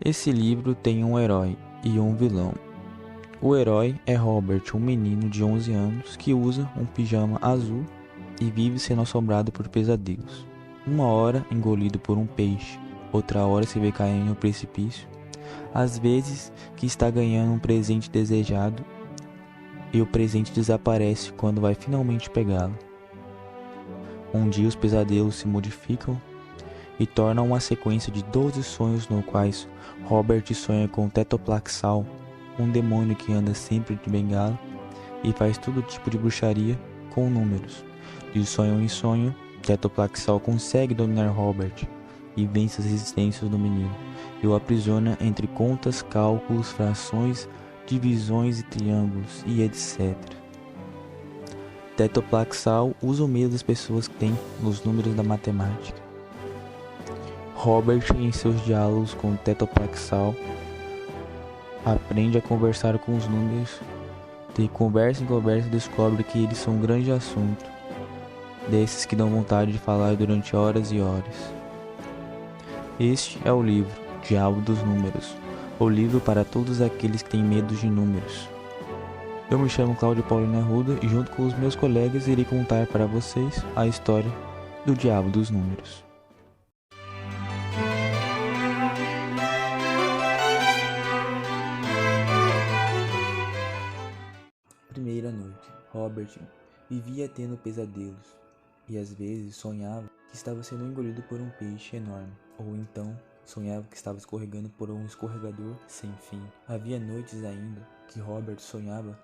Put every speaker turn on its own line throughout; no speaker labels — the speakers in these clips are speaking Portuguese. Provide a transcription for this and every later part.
Esse livro tem um herói e um vilão. O herói é Robert, um menino de 11 anos que usa um pijama azul e vive sendo assombrado por pesadelos. Uma hora engolido por um peixe, outra hora se vê caindo em um precipício. Às vezes que está ganhando um presente desejado e o presente desaparece quando vai finalmente pegá-lo. Um dia os pesadelos se modificam e tornam uma sequência de 12 sonhos no quais Robert sonha com Tetoplaxal, um demônio que anda sempre de bengala e faz todo tipo de bruxaria com números. De sonho em sonho, Tetoplaxal consegue dominar Robert e vence as resistências do menino e o aprisiona entre contas, cálculos, frações, divisões e triângulos e etc. Tetoplaxal usa o medo das pessoas que têm nos números da matemática. Robert, em seus diálogos com Tetoplaxal, aprende a conversar com os números. De conversa em conversa descobre que eles são um grande assunto, desses que dão vontade de falar durante horas e horas. Este é o livro Diabo dos Números, o livro para todos aqueles que têm medo de números. Eu me chamo Cláudio Paulino Arruda e junto com os meus colegas irei contar para vocês a história do Diabo dos Números. Primeira noite, Robert vivia tendo pesadelos e às vezes sonhava que estava sendo engolido por um peixe enorme, ou então sonhava que estava escorregando por um escorregador sem fim. Havia noites ainda que Robert sonhava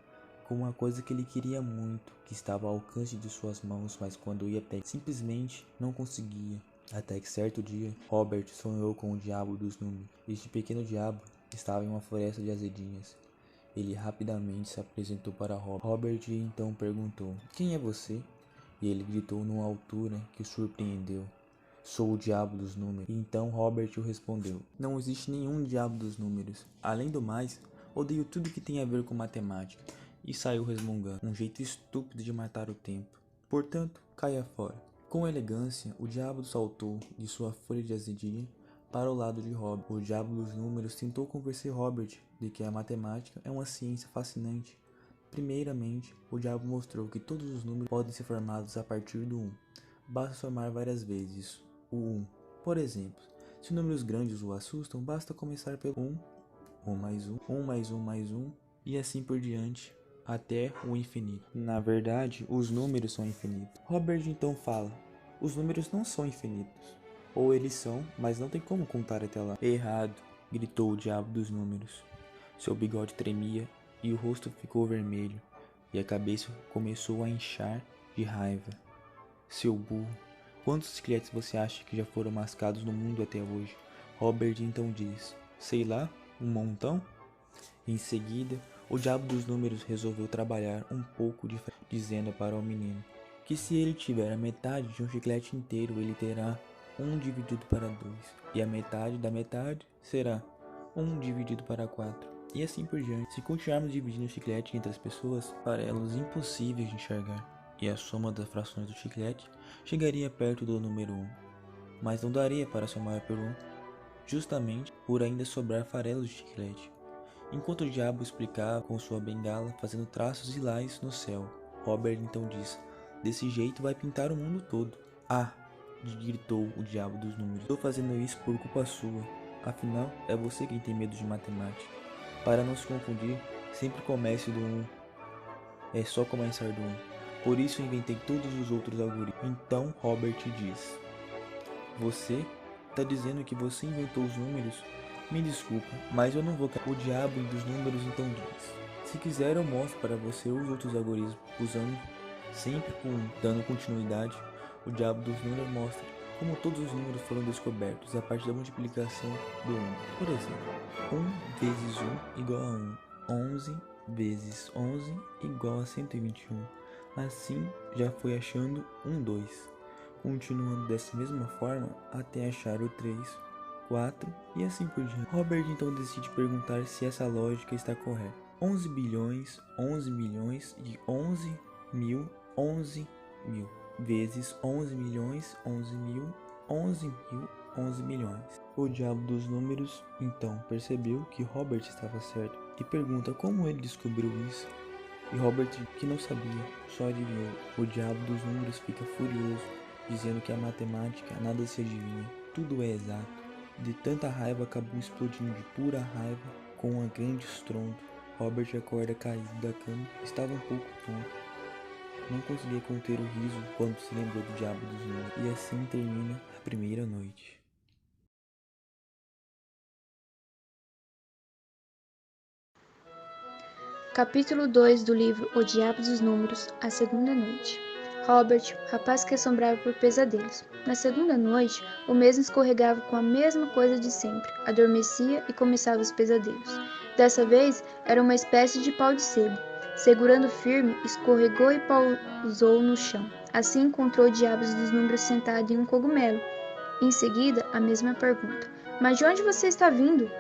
com uma coisa que ele queria muito, que estava ao alcance de suas mãos, mas quando ia pegar, simplesmente não conseguia. Até que certo dia, Robert sonhou com o diabo dos números. Este pequeno diabo estava em uma floresta de azedinhas. Ele rapidamente se apresentou para Robert. Robert então perguntou: "Quem é você?" E ele gritou numa altura que o surpreendeu: "Sou o diabo dos números." E então Robert o respondeu: "Não existe nenhum diabo dos números. Além do mais, odeio tudo que tem a ver com matemática." E saiu resmungando, um jeito estúpido de matar o tempo. Portanto, caia fora. Com elegância, o diabo saltou de sua folha de azedia para o lado de Robert. O diabo dos números tentou convencer Robert de que a matemática é uma ciência fascinante. Primeiramente, o diabo mostrou que todos os números podem ser formados a partir do 1. Basta somar várias vezes o 1. Por exemplo, se números grandes o assustam, basta começar pelo 1, 1 mais 1, 1 mais 1 mais 1 e assim por diante, até o infinito. Na verdade, os números são infinitos. Robert então fala: "Os números não são infinitos. Ou eles são, mas não tem como contar até lá." "Errado!" gritou o diabo dos números. Seu bigode tremia e o rosto ficou vermelho, e a cabeça começou a inchar de raiva. "Seu burro! Quantos esqueletos você acha que já foram mascados no mundo até hoje?" Robert então diz: "Sei lá, um montão?" Em seguida, o diabo dos números resolveu trabalhar um pouco dizendo para o menino que se ele tiver a metade de um chiclete inteiro, ele terá 1 dividido para 2, e a metade da metade será 1 dividido para 4, e assim por diante. Se continuarmos dividindo o chiclete entre as pessoas, farelos impossíveis de enxergar, e a soma das frações do chiclete chegaria perto do número 1, mas não daria para somar por 1, justamente por ainda sobrar farelos de chiclete. Enquanto o diabo explicava com sua bengala, fazendo traços hilários no céu, Robert então disse: "Desse jeito vai pintar o mundo todo." "Ah!" gritou o diabo dos números. "Estou fazendo isso por culpa sua. Afinal, é você quem tem medo de matemática. Para não se confundir, sempre comece do 1. É só começar do 1. Por isso inventei todos os outros algoritmos." Então Robert diz: "Você está dizendo que você inventou os números? Me desculpa, mas eu não vou cair." O diabo dos números então diz: "Se quiser eu mostro para você os outros algoritmos, usando sempre dando continuidade." O diabo dos números mostra como todos os números foram descobertos a partir da multiplicação do 1. Por exemplo, 1 vezes 1 igual a 1. 11 vezes 11 igual a 121. Assim já foi achando 1, 2. Continuando dessa mesma forma até achar o 3, 4 e assim por diante. Robert então decide perguntar se essa lógica está correta. 11 bilhões, 11 milhões e 11 mil, 11 mil vezes 11 milhões, 11 mil, 11 mil, 11 milhões. O diabo dos números, então, percebeu que Robert estava certo e pergunta como ele descobriu isso. E Robert, que não sabia, só adivinhou. O diabo dos números fica furioso, dizendo que a matemática nada se adivinha, tudo é exato. De tanta raiva, acabou explodindo de pura raiva com um grande estrondo. Robert acorda caído da cama, estava um pouco tonto. Não conseguia conter o riso quando se lembrou do diabo dos números. E assim termina a primeira noite.
Capítulo 2 do livro O Diabo dos Números, A Segunda Noite. Robert, rapaz que assombrava por pesadelos. Na segunda noite, o mesmo escorregava com a mesma coisa de sempre, adormecia e começava os pesadelos. Dessa vez, era uma espécie de pau de sebo. Segurando firme, escorregou e pousou no chão. Assim encontrou o Diabo dos Números sentado em um cogumelo. Em seguida, a mesma pergunta. Mas de onde você está vindo?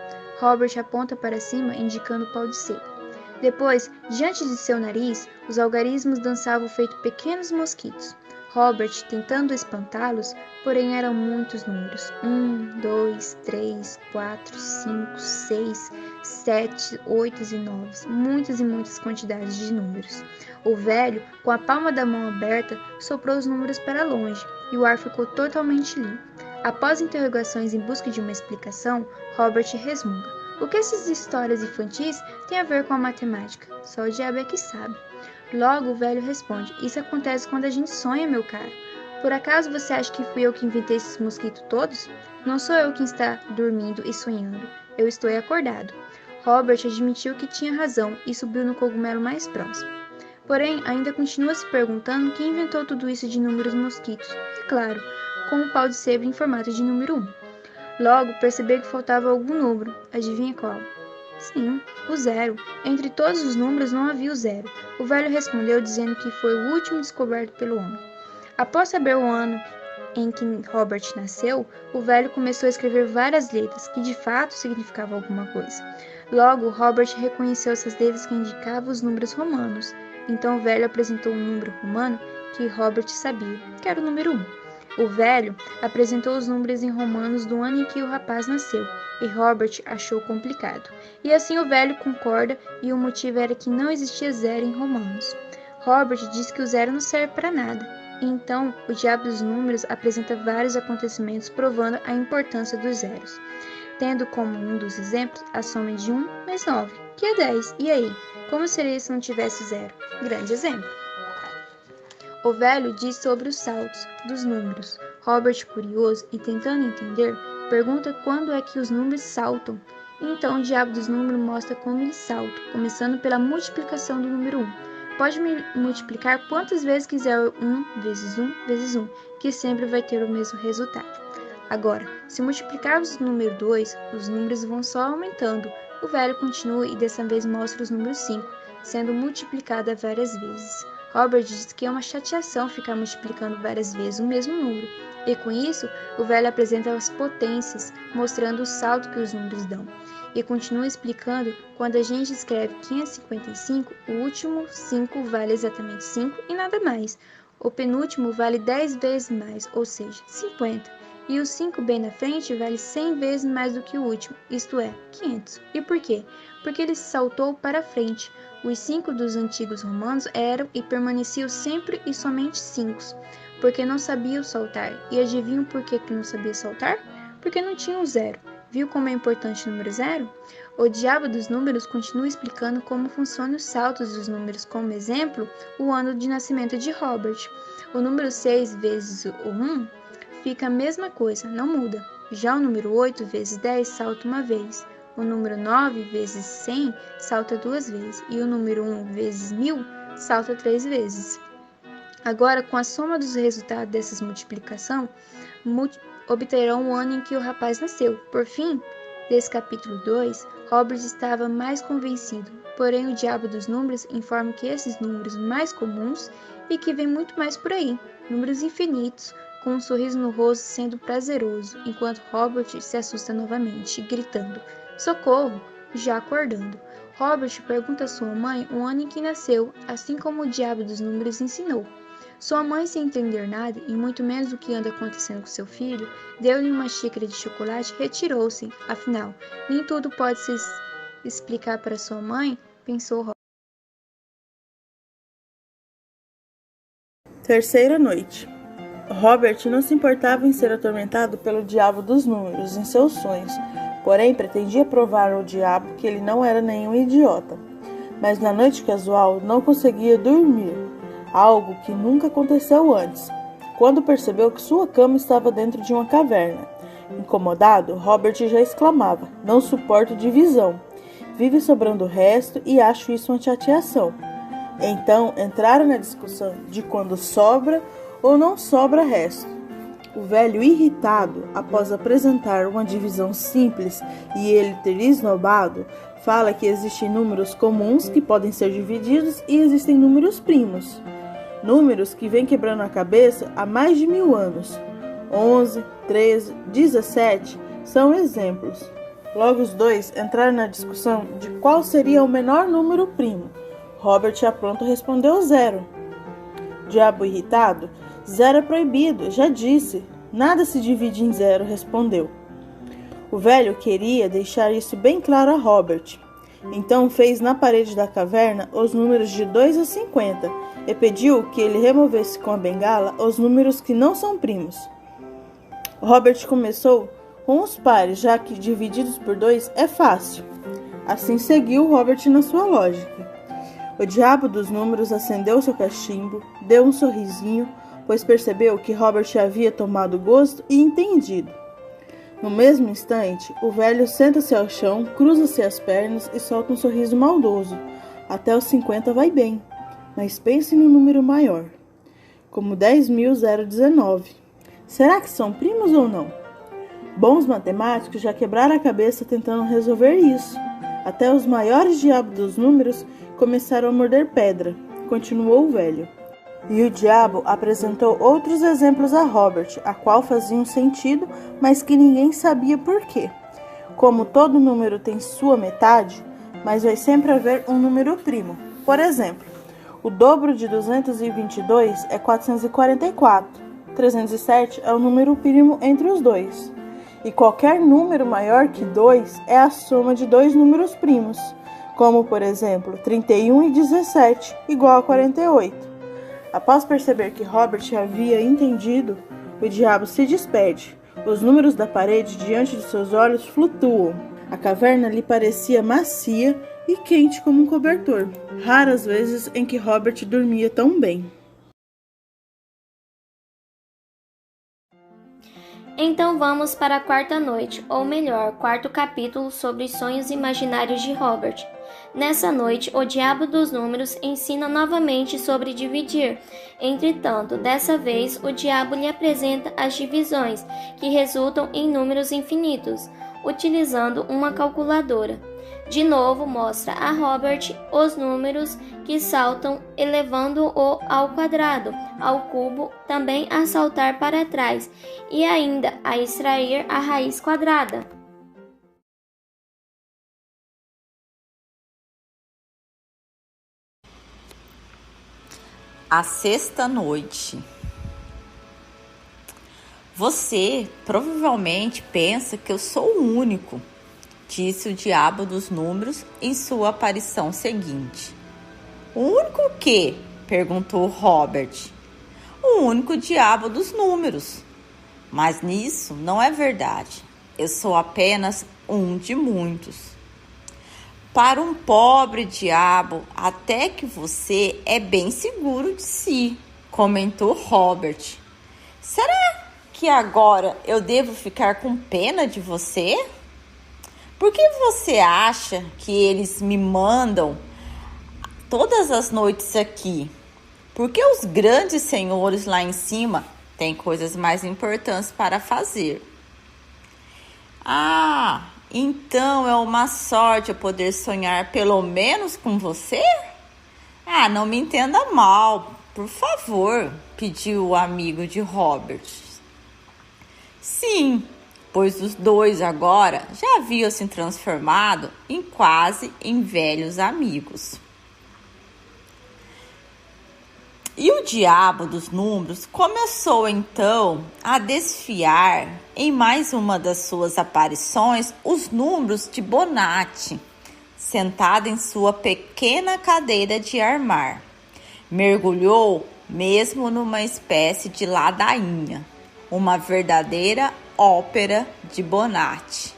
Robert aponta para cima, indicando o pau de sebo. Depois, diante de seu nariz, os algarismos dançavam feito pequenos mosquitos. Robert, tentando espantá-los, porém eram muitos números. 1, 2, 3, 4, 5, 6, 7, 8 e 9. Muitas e muitas quantidades de números. O velho, com a palma da mão aberta, soprou os números para longe, e o ar ficou totalmente limpo. Após interrogações em busca de uma explicação, Robert resmunga. O que essas histórias infantis têm a ver com a matemática? Só o diabo é que sabe. Logo o velho responde: Isso acontece quando a gente sonha, meu caro. Por acaso você acha que fui eu que inventei esses mosquitos todos? Não sou eu quem está dormindo e sonhando. Eu estou acordado. Robert admitiu que tinha razão e subiu no cogumelo mais próximo. Porém, ainda continua se perguntando quem inventou tudo isso de números mosquitos. E claro, com o pau de sebo em formato de número 1. Logo, percebeu que faltava algum número. Adivinha qual? Sim, o zero. Entre todos os números não havia o zero. O velho respondeu dizendo que foi o último descoberto pelo homem. Após saber o ano em que Robert nasceu, o velho começou a escrever várias letras, que de fato significavam alguma coisa. Logo, Robert reconheceu essas letras que indicavam os números romanos. Então o velho apresentou um número romano que Robert sabia, que era o número 1. O velho apresentou os números em romanos do ano em que o rapaz nasceu, e Robert achou complicado. E assim o velho concorda, e o motivo era que não existia zero em romanos. Robert diz que o zero não serve para nada. E então, o diabo dos números apresenta vários acontecimentos provando a importância dos zeros, tendo como um dos exemplos a soma de 1 mais 9, que é 10. E aí, como seria se não tivesse zero? Grande exemplo. O velho diz sobre os saltos dos números. Robert, curioso e tentando entender, pergunta quando é que os números saltam. Então o diabo dos números mostra como eles saltam, começando pela multiplicação do número 1. Pode multiplicar quantas vezes quiser 1 vezes 1 vezes 1, que sempre vai ter o mesmo resultado. Agora, se multiplicarmos o número 2, os números vão só aumentando. O velho continua e dessa vez mostra os números 5, sendo multiplicada várias vezes. Robert diz que é uma chateação ficar multiplicando várias vezes o mesmo número, e com isso, o velho apresenta as potências, mostrando o salto que os números dão. E continua explicando quando a gente escreve 555, o último 5 vale exatamente 5 e nada mais. O penúltimo vale 10 vezes mais, ou seja, 50. E o 5 bem na frente vale 100 vezes mais do que o último, isto é, 500. E por quê? Porque ele saltou para frente. Os 5 dos antigos romanos eram e permaneciam sempre e somente 5, porque não sabiam saltar. E adivinham por que não sabia saltar? Porque não tinha um zero. Viu como é importante o número zero? O diabo dos números continua explicando como funcionam os saltos dos números, como exemplo, o ano de nascimento de Robert. O número 6 vezes o 1 fica a mesma coisa, não muda. Já o número 8 vezes 10 salta uma vez. O número 9 vezes 100 salta 2 vezes. E o número 1 vezes 1000 salta 3 vezes. Agora, com a soma dos resultados dessas multiplicações, obterão o ano em que o rapaz nasceu. Por fim, desse capítulo 2, Robert estava mais convencido, porém o diabo dos números informa que esses números mais comuns e que vem muito mais por aí, números infinitos, com um sorriso no rosto sendo prazeroso, enquanto Robert se assusta novamente, gritando, socorro, já acordando. Robert pergunta à sua mãe o ano em que nasceu, assim como o diabo dos números ensinou. Sua mãe, sem entender nada, e muito menos o que anda acontecendo com seu filho, deu-lhe uma xícara de chocolate e retirou-se. Afinal, nem tudo pode se explicar para sua mãe, pensou Robert.
Terceira noite. Robert não se importava em ser atormentado pelo diabo dos números em seus sonhos, porém pretendia provar ao diabo que ele não era nenhum idiota. Mas na noite casual não conseguia dormir, algo que nunca aconteceu antes, quando percebeu que sua cama estava dentro de uma caverna. Incomodado, Robert já exclamava: "Não suporto divisão. Vive sobrando o resto e acho isso uma chateação." Então entraram na discussão de quando sobra ou não sobra resto. O velho, irritado, após apresentar uma divisão simples e ele ter esnobado, fala que existem números comuns que podem ser divididos e existem números primos. Números que vêm quebrando a cabeça há mais de 1000 anos. 11, 13, 17 são exemplos. Logo os dois entraram na discussão de qual seria o menor número primo. Robert apronto respondeu 0. Diabo irritado: "0 é proibido, já disse. Nada se divide em 0, respondeu. O velho queria deixar isso bem claro a Robert. Então fez na parede da caverna os números de 2 a 50 e pediu que ele removesse com a bengala os números que não são primos. Robert começou com os pares, já que divididos por 2 é fácil. Assim seguiu Robert na sua lógica. O diabo dos números acendeu seu cachimbo, deu um sorrisinho, pois percebeu que Robert havia tomado gosto e entendido. No mesmo instante, o velho senta-se ao chão, cruza-se as pernas e solta um sorriso maldoso. Até os 50 vai bem, mas pense no número maior, como 10.019. Será que são primos ou não? Bons matemáticos já quebraram a cabeça tentando resolver isso. Até os maiores diabos dos números começaram a morder pedra, continuou o velho. E o diabo apresentou outros exemplos a Robert, a qual faziam sentido, mas que ninguém sabia por quê. Como todo número tem sua metade, mas vai sempre haver um número primo. Por exemplo, o dobro de 222 é 444. 307 é o número primo entre os dois. E qualquer número maior que 2 é a soma de dois números primos, como, por exemplo, 31 e 17, igual a 48. Após perceber que Robert havia entendido, o diabo se despede. Os números da parede diante de seus olhos flutuam. A caverna lhe parecia macia e quente como um cobertor. Raras vezes em que Robert dormia tão bem.
Então vamos para a quarta noite, ou melhor, quarto capítulo sobre os sonhos imaginários de Robert. Nessa noite, o diabo dos números ensina novamente sobre dividir. Entretanto, dessa vez, o diabo lhe apresenta as divisões, que resultam em números infinitos, utilizando uma calculadora. De novo, mostra a Robert os números que saltam, elevando-o ao quadrado, ao cubo, também a saltar para trás e ainda a extrair a raiz quadrada.
A sexta noite. Você provavelmente pensa que eu sou o único, disse o diabo dos números em sua aparição seguinte. O único o quê? Perguntou Robert. O único diabo dos números. Mas nisso não é verdade. Eu sou apenas um de muitos. Para um pobre diabo, até que você é bem seguro de si, comentou Robert. Será que agora eu devo ficar com pena de você? Por que você acha que eles me mandam todas as noites aqui? Porque os grandes senhores lá em cima têm coisas mais importantes para fazer. Ah, então é uma sorte eu poder sonhar pelo menos com você? Ah, não me entenda mal, por favor, pediu o amigo de Robert. Sim, pois os dois agora já haviam se transformado em velhos amigos. E o diabo dos números começou então a desfiar em mais uma das suas aparições os números de Bonatti, sentado em sua pequena cadeira de armar. Mergulhou mesmo numa espécie de ladainha, uma verdadeira ópera de Bonatti.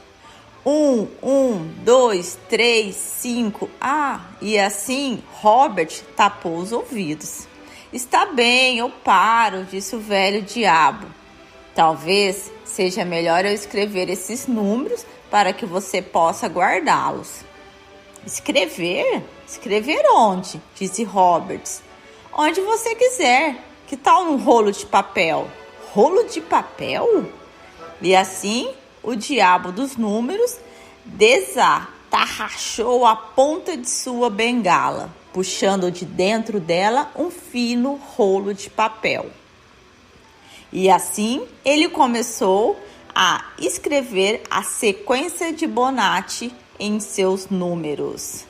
2, 3, 5, e assim Robert tapou os ouvidos. Está bem, eu paro, disse o velho diabo. Talvez seja melhor eu escrever esses números para que você possa guardá-los. Escrever? Escrever onde? Disse Roberts. Onde você quiser. Que tal um rolo de papel? Rolo de papel? E assim, o diabo dos números desatarrachou a ponta de sua bengala, puxando de dentro dela um fino rolo de papel. E assim, ele começou a escrever a sequência de Bonatti em seus números.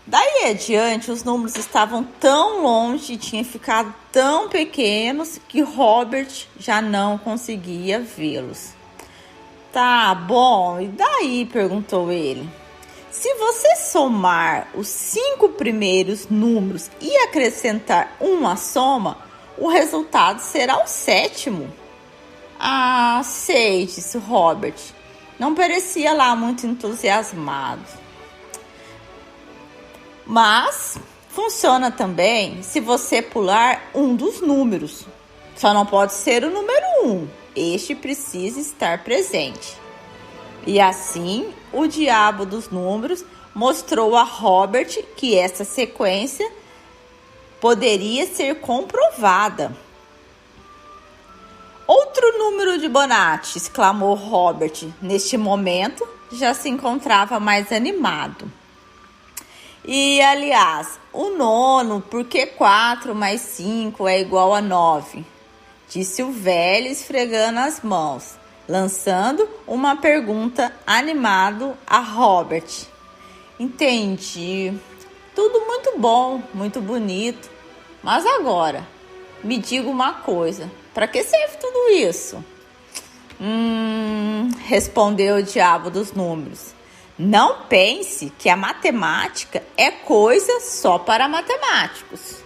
Daí adiante, os números estavam tão longe e tinham ficado tão pequenos que Robert já não conseguia vê-los. Tá bom, e daí? Perguntou ele. Se você somar os 5 primeiros números e acrescentar uma soma, o resultado será o 7º. Sei, disse Robert. Não parecia lá muito entusiasmado. Mas funciona também se você pular um dos números. Só não pode ser o número 1. Este precisa estar presente. E assim, o diabo dos números mostrou a Robert que essa sequência poderia ser comprovada. Outro número de Bonatti, exclamou Robert. Neste momento, já se encontrava mais animado. E, aliás, o 9, porque 4 mais 5 é igual a 9, disse o velho esfregando as mãos, lançando uma pergunta animado a Robert. Entendi. Tudo muito bom, muito bonito. Mas agora, me diga uma coisa. Para que serve tudo isso? Respondeu o diabo dos números. Não pense que a matemática é coisa só para matemáticos.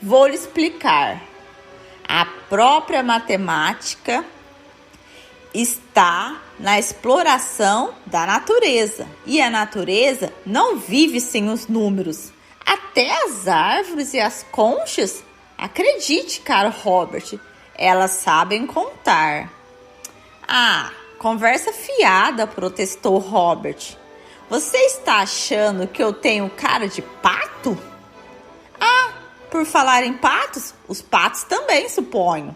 Vou lhe explicar. A própria matemática está na exploração da natureza. E a natureza não vive sem os números. Até as árvores e as conchas, acredite, caro Robert, elas sabem contar. Conversa fiada, protestou Robert. Você está achando que eu tenho cara de pato? Por falar em patos, os patos também, suponho.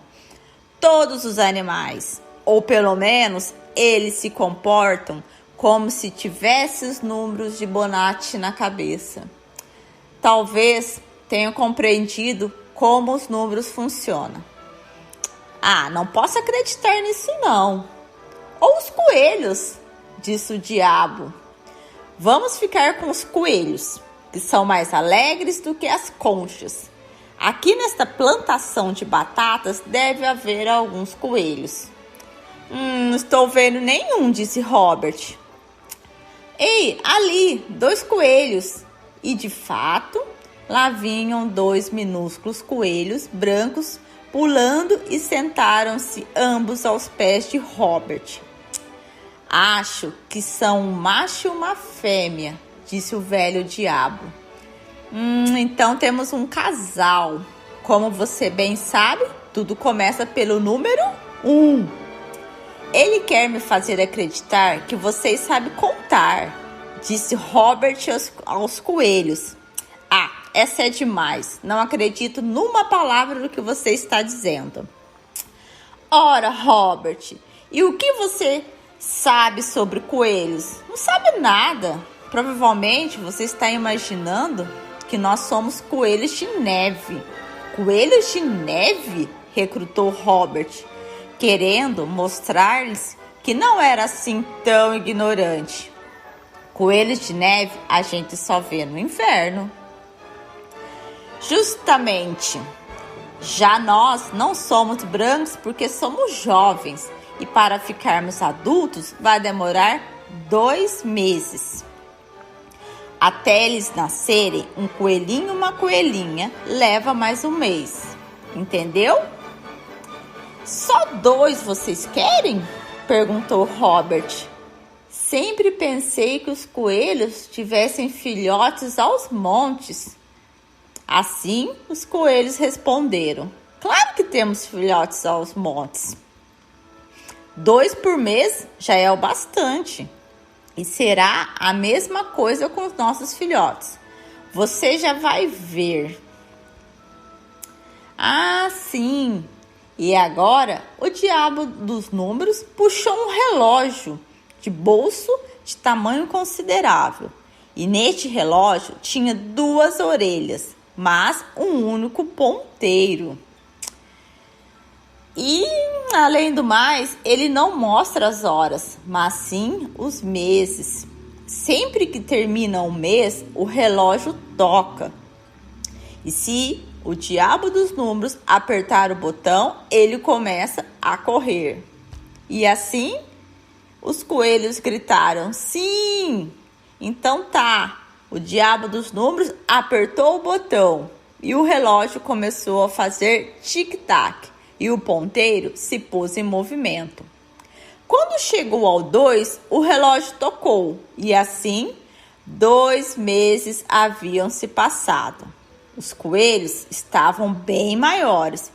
Todos os animais, ou pelo menos eles se comportam como se tivesse os números de Bonatti na cabeça. Talvez tenha compreendido como os números funcionam. Não posso acreditar nisso não. Ou os coelhos, disse o diabo. Vamos ficar com os coelhos, que são mais alegres do que as conchas. Aqui nesta plantação de batatas deve haver alguns coelhos. Não estou vendo nenhum, disse Robert. Ei, ali, 2 coelhos. E de fato, lá vinham 2 minúsculos coelhos brancos pulando e sentaram-se ambos aos pés de Robert. Acho que são um macho e uma fêmea, disse o velho diabo. Então temos um casal. Como você bem sabe, tudo começa pelo número 1. Ele quer me fazer acreditar que vocês sabem contar, disse Robert aos coelhos. Essa é demais. Não acredito numa palavra do que você está dizendo. Ora, Robert, e o que você sabe sobre coelhos? Não sabe nada. Provavelmente você está imaginando que nós somos coelhos de neve. Coelhos de neve? Recrutou Robert, querendo mostrar-lhes que não era assim tão ignorante. Coelhos de neve a gente só vê no inverno. Justamente, Já nós não somos brancos porque somos jovens e para ficarmos adultos vai demorar 2 meses. Até eles nascerem, um coelhinho e uma coelhinha leva mais 1 mês. Entendeu? Só 2 vocês querem? Perguntou Robert. Sempre pensei que os coelhos tivessem filhotes aos montes. Assim, os coelhos responderam: claro que temos filhotes aos montes. 2 por mês já é o bastante. E será a mesma coisa com os nossos filhotes. Você já vai ver. Ah, sim. E agora, o diabo dos números puxou um relógio de bolso de tamanho considerável. E neste relógio tinha 2 orelhas, mas um único ponteiro. E, além do mais, ele não mostra as horas, mas sim os meses. Sempre que termina um mês, o relógio toca. E se o diabo dos números apertar o botão, ele começa a correr. E assim, os coelhos gritaram: sim! Então tá, o diabo dos números apertou o botão e o relógio começou a fazer tic-tac. E o ponteiro se pôs em movimento. Quando chegou ao 2, o relógio tocou e assim 2 meses haviam se passado. Os coelhos estavam bem maiores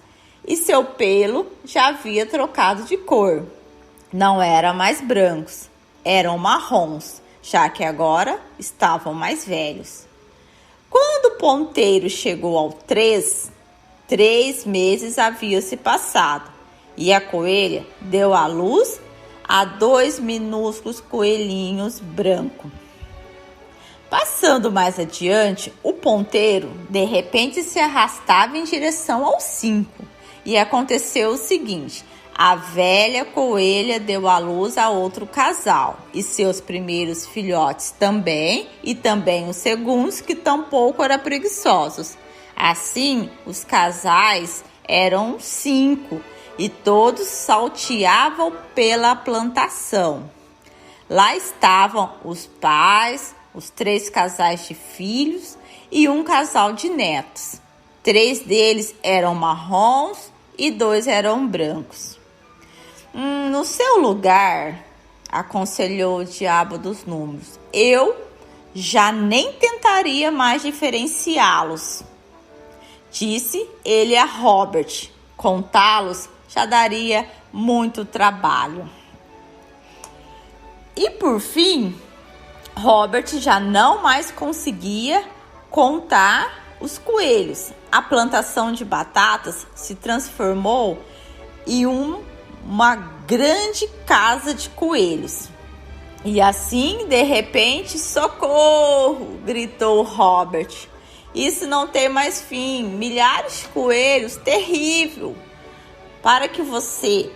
e seu pelo já havia trocado de cor. Não eram mais brancos, eram marrons, já que agora estavam mais velhos. Quando o ponteiro chegou ao 3 meses haviam se passado e a coelha deu à luz a 2 minúsculos coelhinhos brancos. Passando mais adiante, o ponteiro de repente se arrastava em direção ao 5 e aconteceu o seguinte: a velha coelha deu à luz a outro casal e seus primeiros filhotes também, e também os segundos, que tampouco eram preguiçosos. Assim, os casais eram 5 e todos salteavam pela plantação. Lá estavam os pais, os 3 casais de filhos e um casal de netos. 3 deles eram marrons e 2 eram brancos. No seu lugar, aconselhou o diabo dos números, eu já nem tentaria mais diferenciá-los. Disse ele a Robert. Contá-los já daria muito trabalho. E por fim, Robert já não mais conseguia contar os coelhos. A plantação de batatas se transformou em uma grande casa de coelhos. E assim, de repente, socorro! Gritou Robert. Isso não tem mais fim. Milhares de coelhos, terrível. Para que você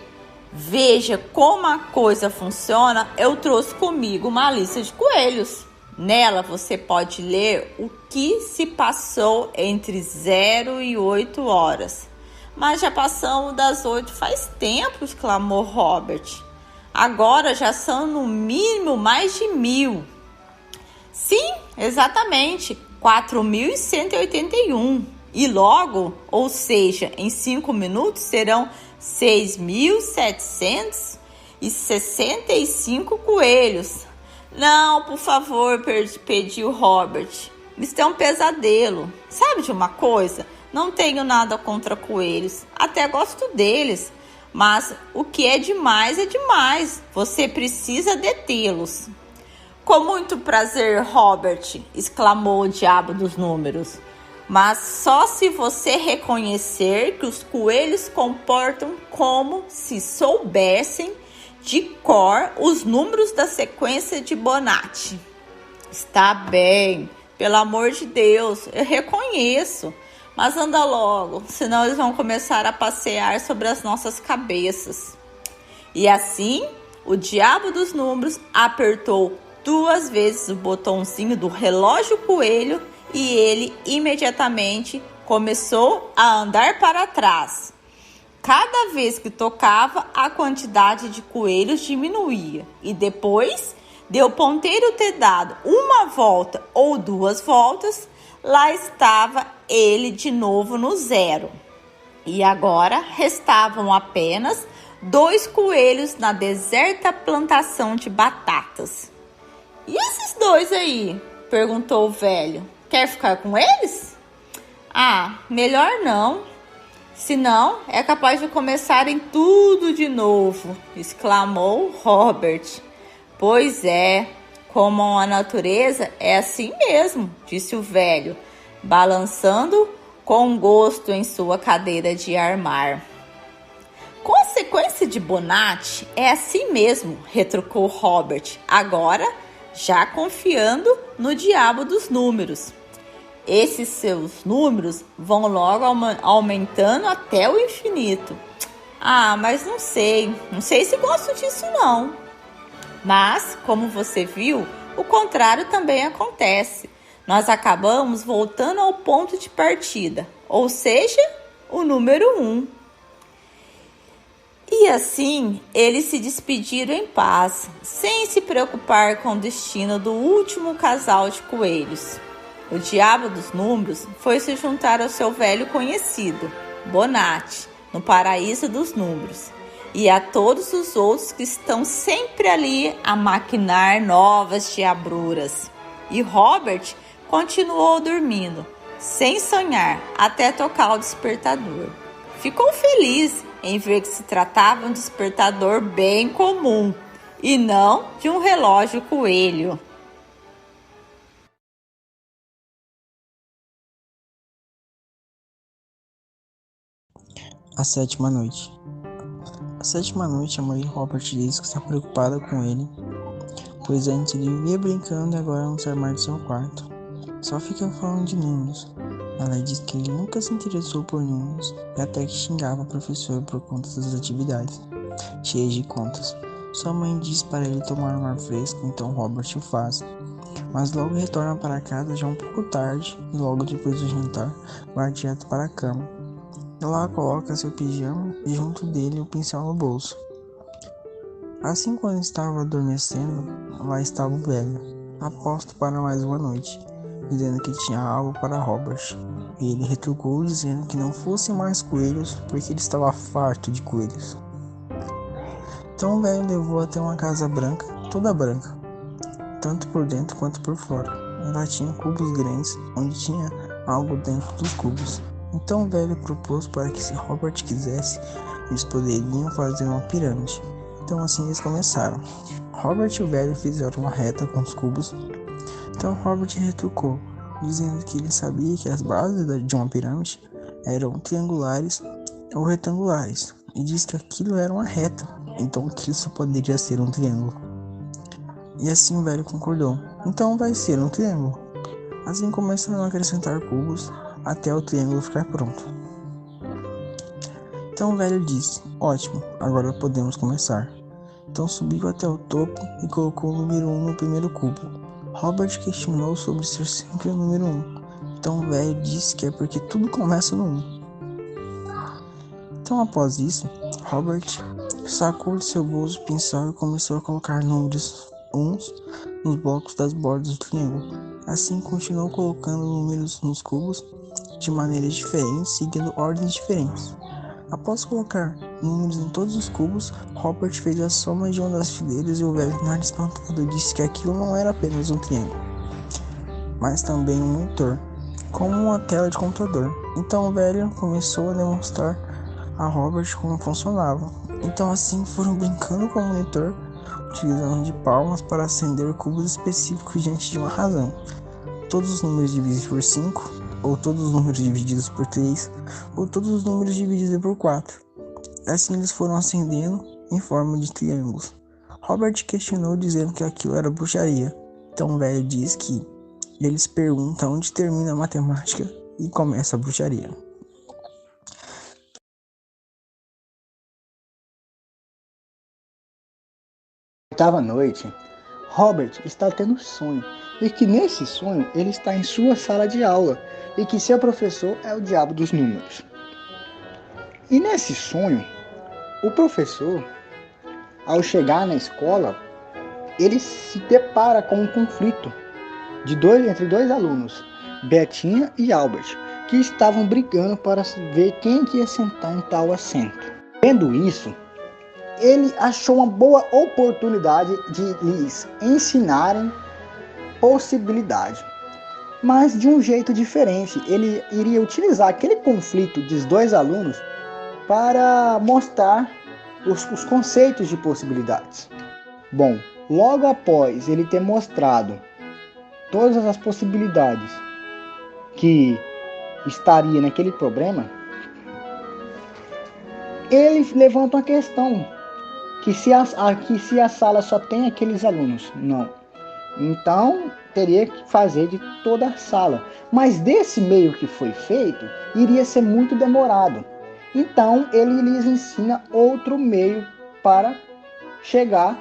veja como a coisa funciona, eu trouxe comigo uma lista de coelhos. Nela você pode ler o que se passou entre 0 e 8 horas. Mas já passamos das 8 faz tempo, exclamou Robert. Agora já são no mínimo mais de 1000. Sim, exatamente. 4.181 e logo, ou seja, em 5 minutos serão 6.765 coelhos. Não, por favor, pediu Robert. Isso é um pesadelo. Sabe de uma coisa? Não tenho nada contra coelhos, até gosto deles, mas o que é demais é demais. Você precisa detê-los. Com muito prazer, Robert, exclamou o diabo dos números. Mas só se você reconhecer que os coelhos comportam como se soubessem de cor os números da sequência de Bonatti. Está bem, pelo amor de Deus, eu reconheço. Mas anda logo, senão eles vão começar a passear sobre as nossas cabeças. E assim, o diabo dos números apertou 2 vezes o botãozinho do relógio coelho e ele imediatamente começou a andar para trás. Cada vez que tocava, a quantidade de coelhos diminuía e depois de o ponteiro ter dado uma volta ou 2 voltas, lá estava ele de novo no zero. E agora restavam apenas 2 coelhos na deserta plantação de batatas. E esses 2 aí? Perguntou o velho. Quer ficar com eles? Ah, melhor não. Senão é capaz de começarem tudo de novo, exclamou Robert. Pois é, como a natureza é assim mesmo, disse o velho, balançando com gosto em sua cadeira de armar. Consequência de Bonatti é assim mesmo, retrucou Robert, agora já confiando no diabo dos números. Esses seus números vão logo aumentando até o infinito. Ah, mas não sei se gosto disso não. Mas, como você viu, o contrário também acontece. Nós acabamos voltando ao ponto de partida, ou seja, o número 1. E assim, eles se despediram em paz, sem se preocupar com o destino do último casal de coelhos. O diabo dos números foi se juntar ao seu velho conhecido, Bonatti, no paraíso dos números, e a todos os outros que estão sempre ali a maquinar novas diabruras. E Robert continuou dormindo, sem sonhar, até tocar o despertador. Ficou feliz em ver que se tratava de um despertador bem comum, e não de um relógio coelho.
A sétima noite. A sétima noite, a mãe de Robert diz que está preocupada com ele, pois antes ele vivia brincando e agora não sai mais do seu quarto. Só fica falando de números. Ela diz que ele nunca se interessou por números e até que xingava a professora por conta das atividades, cheias de contas. Sua mãe diz para ele tomar um ar fresco, então Robert o faz. Mas logo retorna para casa já um pouco tarde e logo depois do jantar vai direto para a cama. Ela coloca seu pijama e junto dele o pincel no bolso. Assim, quando estava adormecendo, lá estava o velho, aposto para mais uma noite, dizendo que tinha algo para Robert. E ele retrucou dizendo que não fossem mais coelhos, porque ele estava farto de coelhos. Então o velho levou até uma casa branca, toda branca, tanto por dentro quanto por fora. Ela tinha cubos grandes, onde tinha algo dentro dos cubos. Então o velho propôs para que, se Robert quisesse, eles poderiam fazer uma pirâmide. Então assim eles começaram. Robert e o velho fizeram uma reta com os cubos. Então Robert retrucou, dizendo que ele sabia que as bases de uma pirâmide eram triangulares ou retangulares, e disse que aquilo era uma reta, então aquilo só poderia ser um triângulo. E assim o velho concordou, então vai ser um triângulo. Assim começaram a acrescentar cubos até o triângulo ficar pronto. Então o velho disse, ótimo, agora podemos começar. Então subiu até o topo e colocou o número 1 no primeiro cubo. Robert questionou sobre ser sempre o número 1. Então o velho disse que é porque tudo começa no 1. Então após isso, Robert sacou de seu bolso o pincel e começou a colocar números 1 nos blocos das bordas do triângulo. Assim continuou colocando números nos cubos de maneiras diferentes, seguindo ordens diferentes. Após colocar números em todos os cubos, Robert fez a soma de uma das fileiras e o velho, nariz espantado, disse que aquilo não era apenas um triângulo, mas também um monitor, como uma tela de computador. Então o velho começou a demonstrar a Robert como funcionava. Então assim foram brincando com o monitor, utilizando de palmas para acender cubos específicos diante de uma razão. Todos os números divididos por 5, ou todos os números divididos por 3, ou todos os números divididos por 4. Assim eles foram acendendo em forma de triângulos. Robert questionou dizendo que aquilo era bruxaria. Então o velho diz que eles perguntam onde termina a matemática e começa a bruxaria.
Oitava noite, Robert está tendo sonho e que nesse sonho ele está em sua sala de aula e que seu professor é o diabo dos números. E nesse sonho, o professor, ao chegar na escola, ele se depara com um conflito entre dois alunos, Betinha e Albert, que estavam brigando para ver quem que ia sentar em tal assento. Vendo isso, ele achou uma boa oportunidade de lhes ensinarem possibilidade, mas de um jeito diferente. Ele iria utilizar aquele conflito dos dois alunos para mostrar os conceitos de possibilidades. Bom, logo após ele ter mostrado todas as possibilidades que estaria naquele problema, ele levanta uma questão, que se a sala só tem aqueles alunos, não. Então, teria que fazer de toda a sala. Mas desse meio que foi feito, iria ser muito demorado. Então, ele lhes ensina outro meio para chegar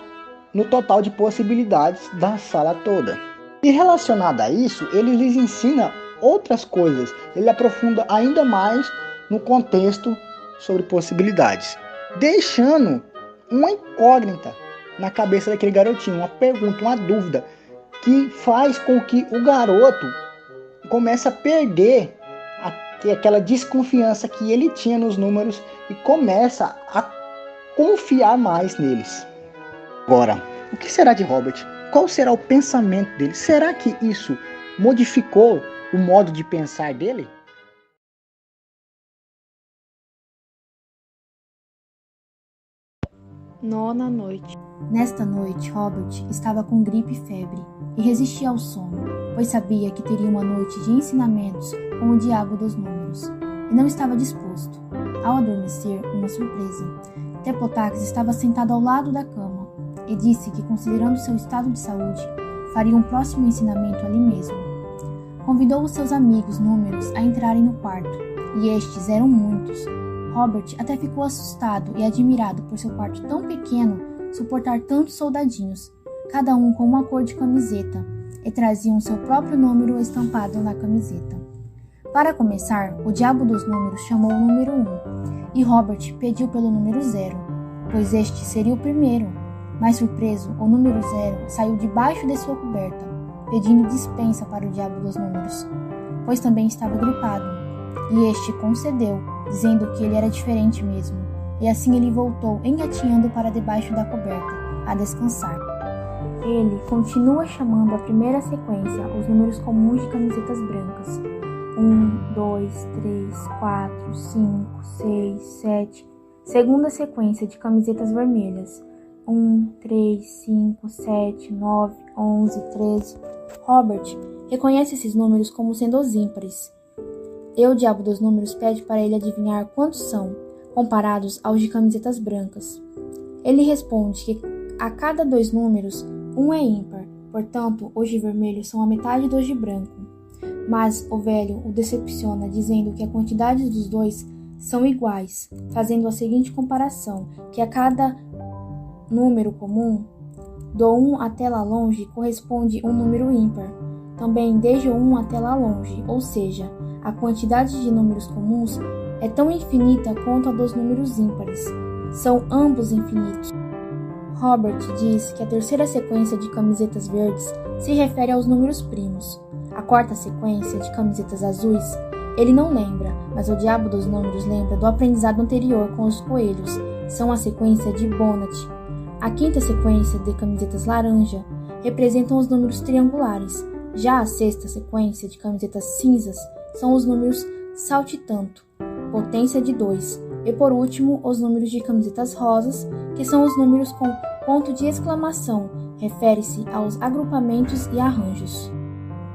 no total de possibilidades da sala toda. E relacionado a isso, ele lhes ensina outras coisas. Ele aprofunda ainda mais no contexto sobre possibilidades, deixando uma incógnita na cabeça daquele garotinho, uma pergunta, uma dúvida, que faz com que o garoto comece a perder aquela desconfiança que ele tinha nos números e começa a confiar mais neles. Agora, o que será de Robert? Qual será o pensamento dele? Será que isso modificou o modo de pensar dele?
Nona noite. Nesta noite, Robert estava com gripe e febre e resistia ao sono, pois sabia que teria uma noite de ensinamentos com o diabo dos números, e não estava disposto. Ao adormecer, uma surpresa. Tepotax estava sentado ao lado da cama e disse que, considerando seu estado de saúde, faria um próximo ensinamento ali mesmo. Convidou os seus amigos números a entrarem no quarto, e estes eram muitos. Robert até ficou assustado e admirado por seu quarto tão pequeno suportar tantos soldadinhos, cada um com uma cor de camiseta, e traziam seu próprio número estampado na camiseta. Para começar, o diabo dos números chamou o número 1, e Robert pediu pelo número 0, pois este seria o primeiro. Mas surpreso, o número 0 saiu debaixo de sua coberta, pedindo dispensa para o diabo dos números, pois também estava gripado, e este concedeu, dizendo que ele era diferente mesmo, e assim ele voltou engatinhando para debaixo da coberta, a descansar. Ele continua chamando a primeira sequência os números comuns de camisetas brancas. 1, 2, 3, 4, 5, 6, 7. Segunda sequência de camisetas vermelhas. 1, 3, 5, 7, 9, 11, 13. Robert reconhece esses números como sendo os ímpares. E o diabo dos números pede para ele adivinhar quantos são, comparados aos de camisetas brancas. Ele responde que a cada 2 números, um é ímpar, portanto, os de vermelho são a metade dos de branco. Mas o velho o decepciona, dizendo que a quantidade dos dois são iguais, fazendo a seguinte comparação, que a cada número comum, do 1 até lá longe, corresponde um número ímpar, também desde o 1 até lá longe, ou seja, a quantidade de números comuns é tão infinita quanto a dos números ímpares. São ambos infinitos. Robert diz que a terceira sequência de camisetas verdes se refere aos números primos. A quarta sequência de camisetas azuis ele não lembra, mas o diabo dos números lembra do aprendizado anterior com os coelhos. São a sequência de Bonnet. A quinta sequência de camisetas laranja representam os números triangulares. Já a sexta sequência de camisetas cinzas são os números saltitanto, potência de 2, e por último os números de camisetas rosas, que são os números com ponto de exclamação, refere-se aos agrupamentos e arranjos.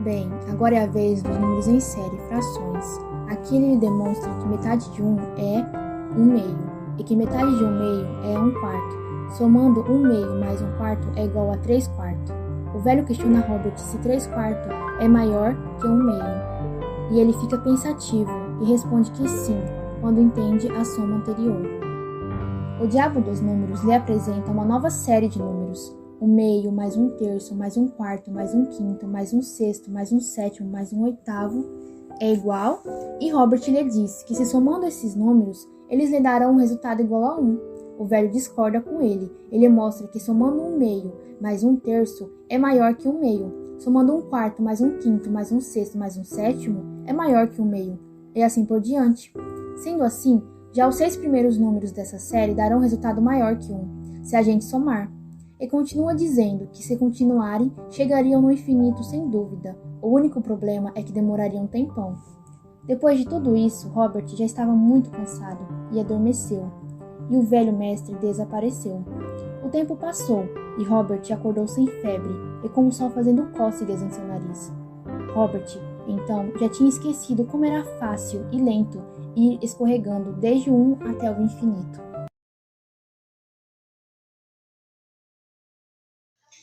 Bem, agora é a vez dos números em série, frações. Aqui ele demonstra que metade de 1 é 1/2, e que metade de 1/2 é 1/4. Somando 1/2 mais 1/4 é igual a 3/4. O velho questiona Robert se 3/4 é maior que 1/2. E ele fica pensativo e responde que sim, quando entende a soma anterior. O diabo dos números lhe apresenta uma nova série de números, um meio, mais um terço, mais um quarto, mais um quinto, mais um sexto, mais um sétimo, mais um oitavo é igual? E Robert lhe disse que se somando esses números, eles lhe darão um resultado igual a 1. O velho discorda com ele. Ele mostra que somando um meio mais um terço é maior que um meio. Somando um quarto mais um quinto mais um sexto mais um sétimo é maior que um meio. E assim por diante. Sendo assim, já os 6 primeiros números dessa série darão um resultado maior que 1, se a gente somar. E continua dizendo que se continuarem, chegariam no infinito sem dúvida. O único problema é que demoraria um tempão. Depois de tudo isso, Robert já estava muito cansado e adormeceu. E o velho mestre desapareceu. O tempo passou e Robert acordou sem febre e com o sol fazendo cócegas em seu nariz. Robert, então, já tinha esquecido como era fácil e lento ir escorregando desde o 1 até o infinito.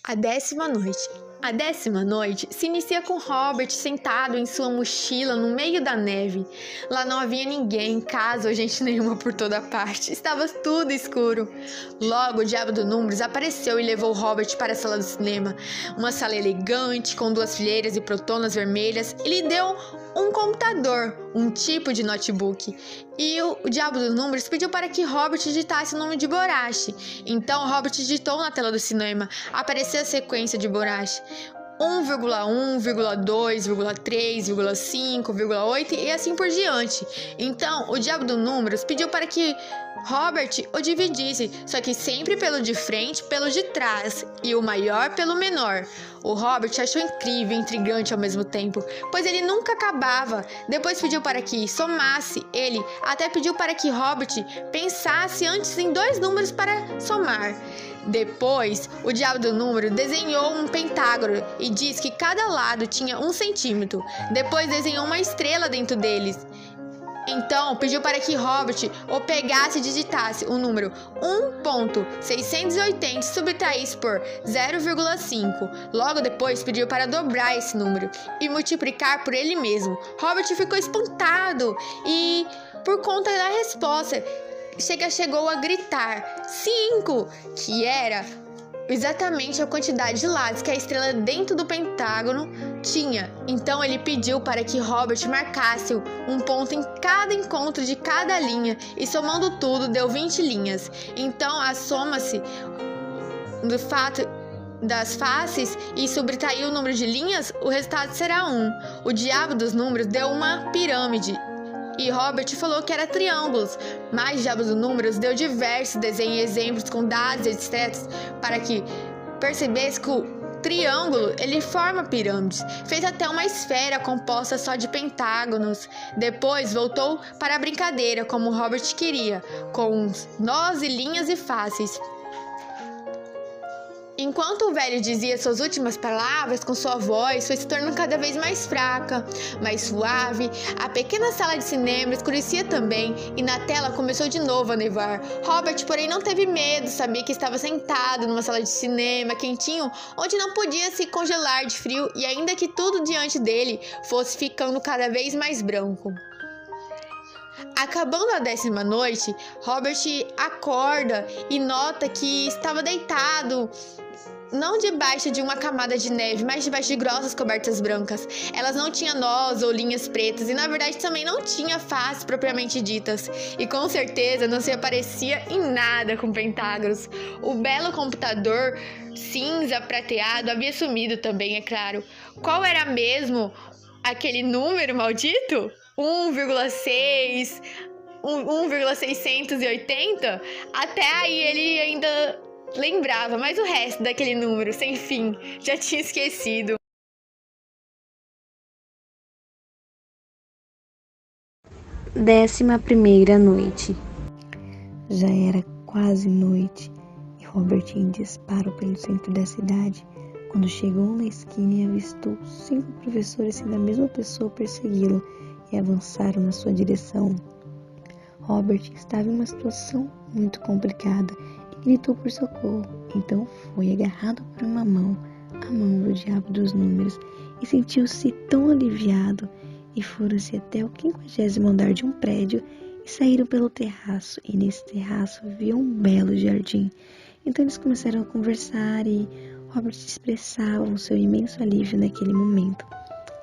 A 10ª noite. A 10ª noite se inicia com Robert sentado em sua mochila no meio da neve. Lá não havia ninguém, casa ou gente nenhuma por toda parte. Estava tudo escuro. Logo, o diabo dos números apareceu e levou Robert para a sala do cinema. Uma sala elegante, com 2 fileiras e protonas vermelhas, e lhe deu um computador, um tipo de notebook. E o diabo dos números pediu para que Robert digitasse o nome de Borash. Então, Robert digitou na tela do cinema. Apareceu a sequência de Borash. 1,1, 2, 3, 5, 8 e assim por diante. Então, o diabo dos números pediu para que Robert o dividisse, só que sempre pelo de frente, pelo de trás, e o maior pelo menor. O Robert achou incrível e intrigante ao mesmo tempo, pois ele nunca acabava. Depois pediu para que somasse, ele até pediu para que Robert pensasse antes em 2 números para somar. Depois, o diabo do número desenhou um pentágono e disse que cada lado tinha 1 centímetro. Depois desenhou uma estrela dentro deles. Então, pediu para que Robert o pegasse e digitasse o número 1.680 e subtraísse por 0,5. Logo depois, pediu para dobrar esse número e multiplicar por ele mesmo. Robert ficou espantado e, por conta da resposta, chegou a gritar 5, que era exatamente a quantidade de lados que a estrela dentro do pentágono tinha. Então ele pediu para que Robert marcasse um ponto em cada encontro de cada linha e somando tudo deu 20 linhas. Então a soma-se do fato das faces e subtrair o número de linhas, o resultado será 1. O diabo dos números deu uma pirâmide e Robert falou que era triângulos, mas o diabo dos números deu diversos desenhos e exemplos com dados, etc, para que percebesse que o triângulo ele forma pirâmides. Fez até uma esfera composta só de pentágonos. Depois voltou para a brincadeira como Robert queria, com nós e linhas e faces. Enquanto o velho dizia suas últimas palavras com sua voz, foi se tornando cada vez mais fraca, mais suave. A pequena sala de cinema escurecia também e na tela começou de novo a nevar. Robert, porém, não teve medo, sabia que estava sentado numa sala de cinema quentinho, onde não podia se congelar de frio e ainda que tudo diante dele fosse ficando cada vez mais branco. Acabando a 10ª noite, Robert acorda e nota que estava deitado, não debaixo de uma camada de neve, mas debaixo de grossas cobertas brancas. Elas não tinham nós ou linhas pretas e na verdade também não tinha faces propriamente ditas. E com certeza não se parecia em nada com pentágonos. O belo computador cinza prateado havia sumido também, é claro. Qual era mesmo aquele número maldito? 1,6, 1,680? Até aí ele ainda lembrava, mas o resto daquele número sem fim já tinha esquecido.
Décima primeira noite. Já era quase noite e Robert em disparo pelo centro da cidade, quando chegou na esquina e avistou 5 professores sendo a mesma pessoa persegui-lo e avançaram na sua direção. Robert estava em uma situação muito complicada e gritou por socorro. Então foi agarrado por uma mão, a mão do diabo dos números, e sentiu-se tão aliviado. E foram-se até o 50º andar de um prédio e saíram pelo terraço. E nesse terraço viu um belo jardim. Então eles começaram a conversar e Robert expressava o seu imenso alívio naquele momento.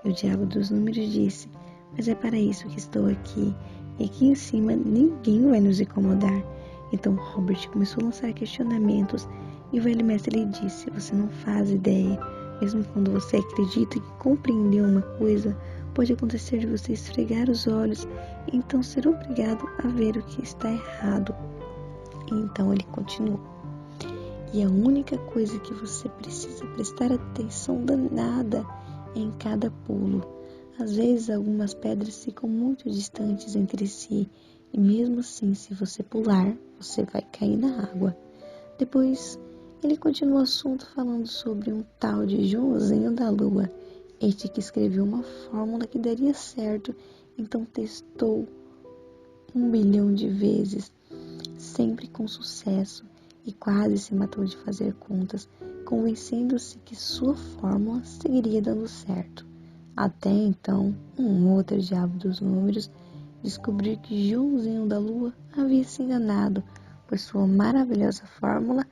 E o diabo dos números disse: mas é para isso que estou aqui, e aqui em cima ninguém vai nos incomodar. Então Robert começou a lançar questionamentos e o velho mestre lhe disse: você não faz ideia, mesmo quando você acredita que compreendeu uma coisa, pode acontecer de você esfregar os olhos e então ser obrigado a ver o que está errado. E então ele continuou: e a única coisa que você precisa prestar atenção danada é em cada pulo. Às vezes algumas pedras ficam muito distantes entre si e mesmo assim, se você pular, você vai cair na água. Depois ele continuou o assunto falando sobre um tal de Joãozinho da Lua, este que escreveu uma fórmula que daria certo, então testou 1 bilhão de vezes, sempre com sucesso, e quase se matou de fazer contas, convencendo-se que sua fórmula seguiria dando certo. Até então, um outro diabo dos números descobriu que Joãozinho da Lua havia se enganado, pois sua maravilhosa fórmula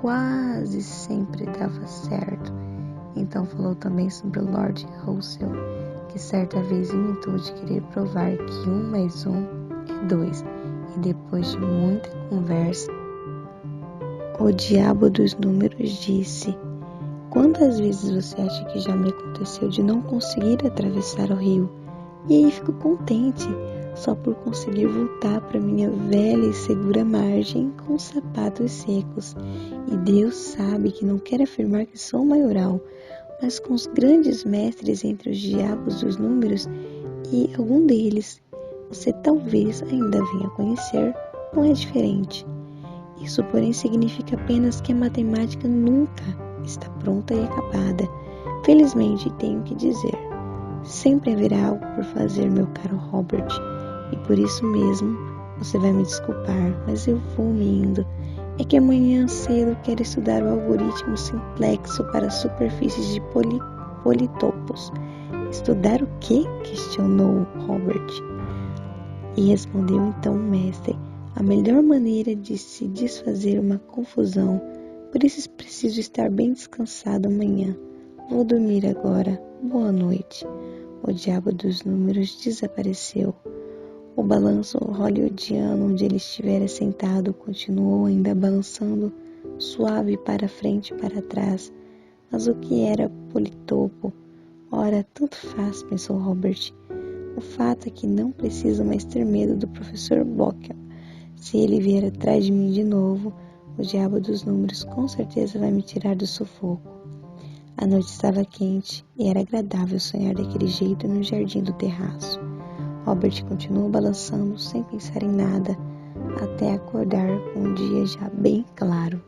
quase sempre dava certo. Então falou também sobre o Lord Russell, que certa vez inventou de querer provar que 1 mais 1 é 2, e depois de muita conversa, o diabo dos números disse: quantas vezes você acha que já me aconteceu de não conseguir atravessar o rio? E aí fico contente, só por conseguir voltar para minha velha e segura margem com os sapatos secos. E Deus sabe que não quero afirmar que sou maioral, mas com os grandes mestres entre os diabos dos números, e algum deles você talvez ainda venha conhecer, não é diferente. Isso, porém, significa apenas que a matemática nunca está pronta e acabada. Felizmente, tenho que dizer, sempre haverá algo por fazer, meu caro Robert, e por isso mesmo você vai me desculpar, mas eu vou me indo. É que amanhã cedo quero estudar o algoritmo simplexo para superfícies de politopos. Estudar o quê? Questionou Robert. E respondeu então o mestre: a melhor maneira de se desfazer uma confusão. Por isso preciso estar bem descansado amanhã. Vou dormir agora. Boa noite. O diabo dos números desapareceu. O balanço hollywoodiano onde ele estivera sentado continuou ainda balançando, suave para frente e para trás. Mas o que era politopo? Ora, tanto faz, pensou Robert. O fato é que não preciso mais ter medo do professor Bockel. Se ele vier atrás de mim de novo, o diabo dos números com certeza vai me tirar do sufoco. A noite estava quente e era agradável sonhar daquele jeito no jardim do terraço. Robert continuou balançando sem pensar em nada, até acordar com um dia já bem claro.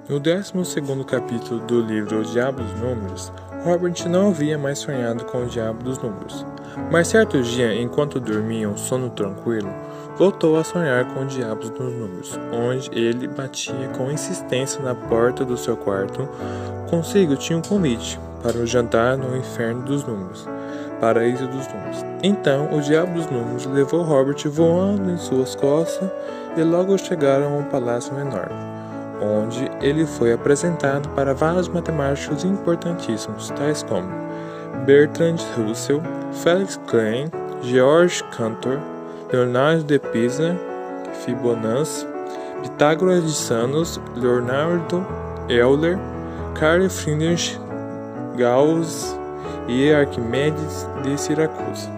No 12º capítulo do livro O Diabo dos Números, Robert não havia mais sonhado com o Diabo dos Números. Mas certo dia, enquanto dormia um sono tranquilo, voltou a sonhar com o Diabo dos Números, onde ele batia com insistência na porta do seu quarto. Consigo tinha um convite para o jantar no Inferno dos Números, Paraíso dos Números. Então, o Diabo dos Números levou Robert voando em suas costas e logo chegaram a um palácio menor, onde ele foi apresentado para vários matemáticos importantíssimos, tais como Bertrand Russell, Felix Klein, George Cantor, Leonardo de Pisa, Fibonacci, Pitágoras de Samos, Leonardo Euler, Carl Friedrich Gauss e Arquimedes de Siracusa.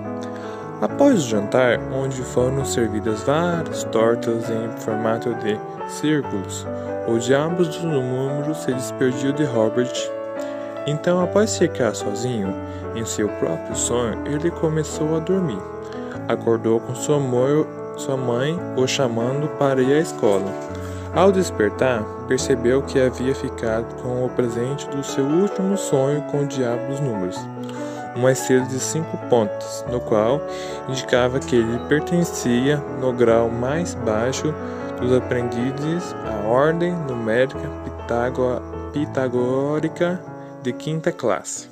Após o jantar, onde foram servidas várias tortas em formato de círculos, o diabo dos números se despediu de Robert. Então, após ficar sozinho em seu próprio sonho, ele começou a dormir. Acordou com sua mãe o chamando para ir à escola. Ao despertar, percebeu que havia ficado com o presente do seu último sonho com o diabo dos números, uma estrela de 5 pontas, no qual indicava que ele pertencia no grau mais baixo dos aprendizes à ordem numérica pitagórica de 5ª classe.